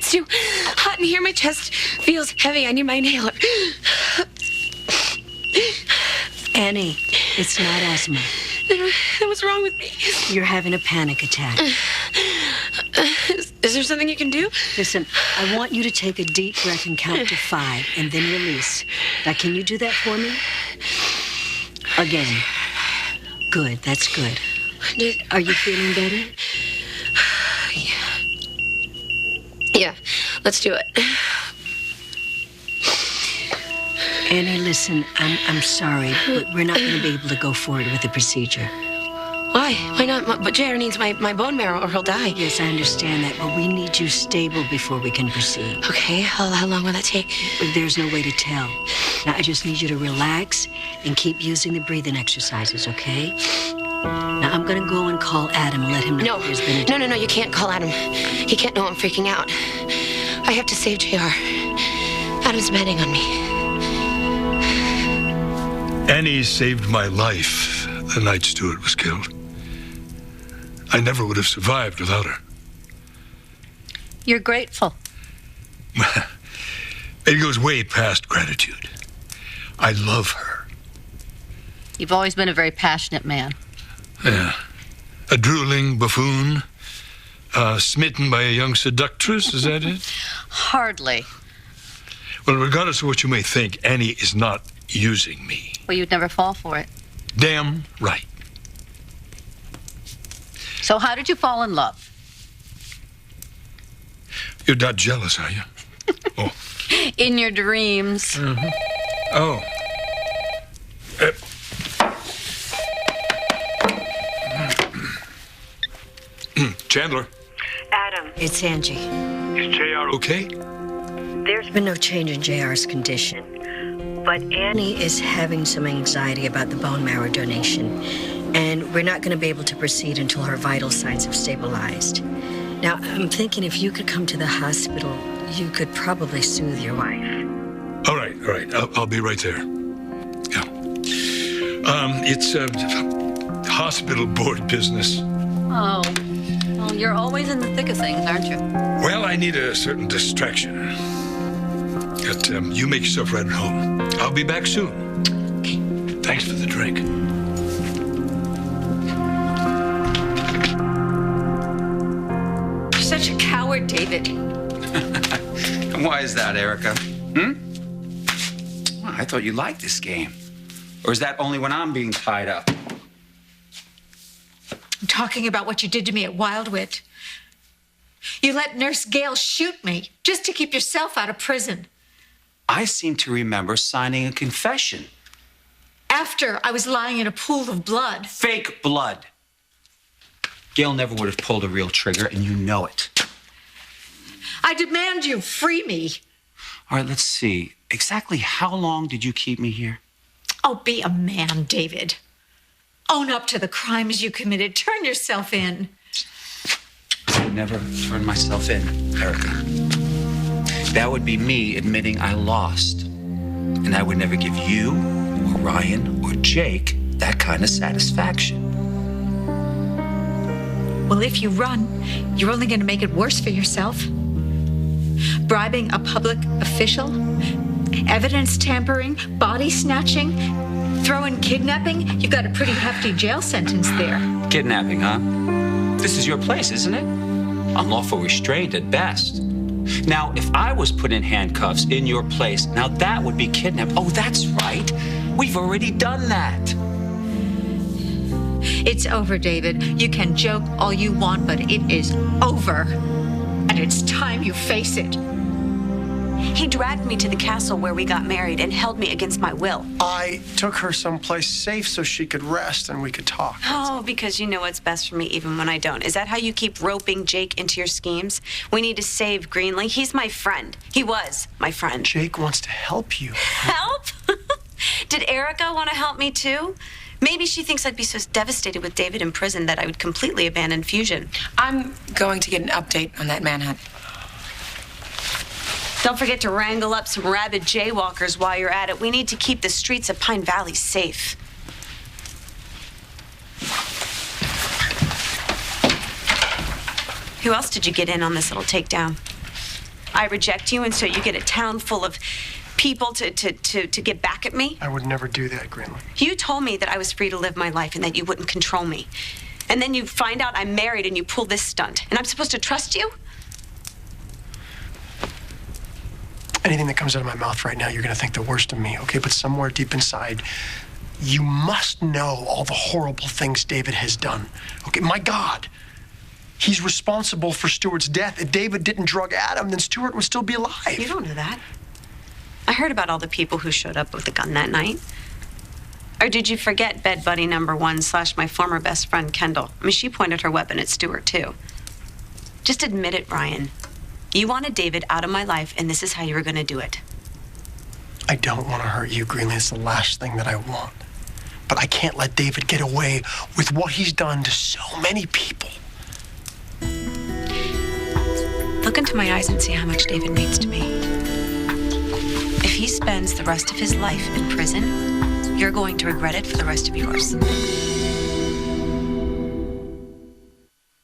It's too hot in here. My chest feels heavy. I need my inhaler. Annie, it's not asthma. Then what's wrong with me? You're having a panic attack. Is there something you can do? Listen, I want you to take a deep breath and count to 5 and then release. Now, can you do that for me? Again. Good, that's good. Are you feeling better? Yeah, let's do it. Annie, listen, I'm sorry, but we're not going to be able to go forward with the procedure. Why? Why not? But JR needs my bone marrow or he'll die. Yes, I understand that, but we need you stable before we can proceed. Okay, how long will that take? There's no way to tell. Now, I just need you to relax and keep using the breathing exercises, okay? Now, I'm going to go and call Adam and let him know there's been a... No, you can't call Adam. He can't know I'm freaking out. I have to save JR. Adam's depending on me. Annie saved my life the night Stuart was killed. I never would have survived without her. You're grateful. It goes way past gratitude. I love her. You've always been a very passionate man. Yeah. A drooling buffoon, smitten by a young seductress, is that it? Hardly. Well, regardless of what you may think, Annie is not using me. Well, you'd never fall for it. Damn right. So how did you fall in love? You're not jealous, are you? Oh. In your dreams. Mm-hmm. Oh. Chandler. Adam. It's Angie. Is JR okay? There's been no change in JR's condition, but Annie is having some anxiety about the bone marrow donation, and we're not going to be able to proceed until her vital signs have stabilized. Now, I'm thinking if you could come to the hospital, you could probably soothe your wife. All right. I'll be right there. Yeah. It's hospital board business. Oh. Well, you're always in the thick of things, aren't you? Well, I need a certain distraction. But you make yourself right at home. I'll be back soon. Okay. Thanks for the drink. You're such a coward, David. And why is that, Erica? Well, I thought you liked this game. Or is that only when I'm being tied up? I'm talking about what you did to me at Wildwood. You let Nurse Gail shoot me just to keep yourself out of prison. I seem to remember signing a confession. After I was lying in a pool of blood. Fake blood. Gail never would have pulled a real trigger, and you know it. I demand you free me. All right, let's see. Exactly how long did you keep me here? Oh, be a man, David. Own up to the crimes you committed. Turn yourself in. I would never turn myself in, Erica. That would be me admitting I lost. And I would never give you, or Ryan, or Jake that kind of satisfaction. Well, if you run, you're only going to make it worse for yourself. Bribing a public official, evidence tampering, body snatching, throw in kidnapping, you've got a pretty hefty jail sentence there. Kidnapping, huh? This is your place, isn't it? Unlawful restraint at best. Now, if I was put in handcuffs in your place, now that would be kidnapped. Oh, that's right. We've already done that. It's over, David. You can joke all you want, but it is over. And it's time you face it. He dragged me to the castle where we got married and held me against my will. I took her someplace safe so she could rest and we could talk. Oh, because you know what's best for me even when I don't. Is that how you keep roping Jake into your schemes? We need to save Greenlee. He's my friend. He was my friend. Jake wants to help you. Help? Did Erica want to help me too? Maybe she thinks I'd be so devastated with David in prison that I would completely abandon Fusion. I'm going to get an update on that manhunt. Don't forget to wrangle up some rabid jaywalkers while you're at it. We need to keep the streets of Pine Valley safe. Who else did you get in on this little takedown? I reject you, and so you get a town full of people to get back at me? I would never do that, Greenlee. You told me that I was free to live my life and that you wouldn't control me. And then you find out I'm married and you pull this stunt. And I'm supposed to trust you? Anything that comes out of my mouth right now, you're going to think the worst of me, okay? But somewhere deep inside, you must know all the horrible things David has done. Okay, my God. He's responsible for Stuart's death. If David didn't drug Adam, then Stuart would still be alive. You don't know that. I heard about all the people who showed up with a gun that night. Or did you forget bed buddy number 1 / my former best friend, Kendall? I mean, she pointed her weapon at Stuart, too. Just admit it, Ryan. You wanted David out of my life, and this is how you were going to do it. I don't want to hurt you, Greenlee. It's the last thing that I want. But I can't let David get away with what he's done to so many people. Look into my eyes and see how much David means to me. If he spends the rest of his life in prison, you're going to regret it for the rest of yours.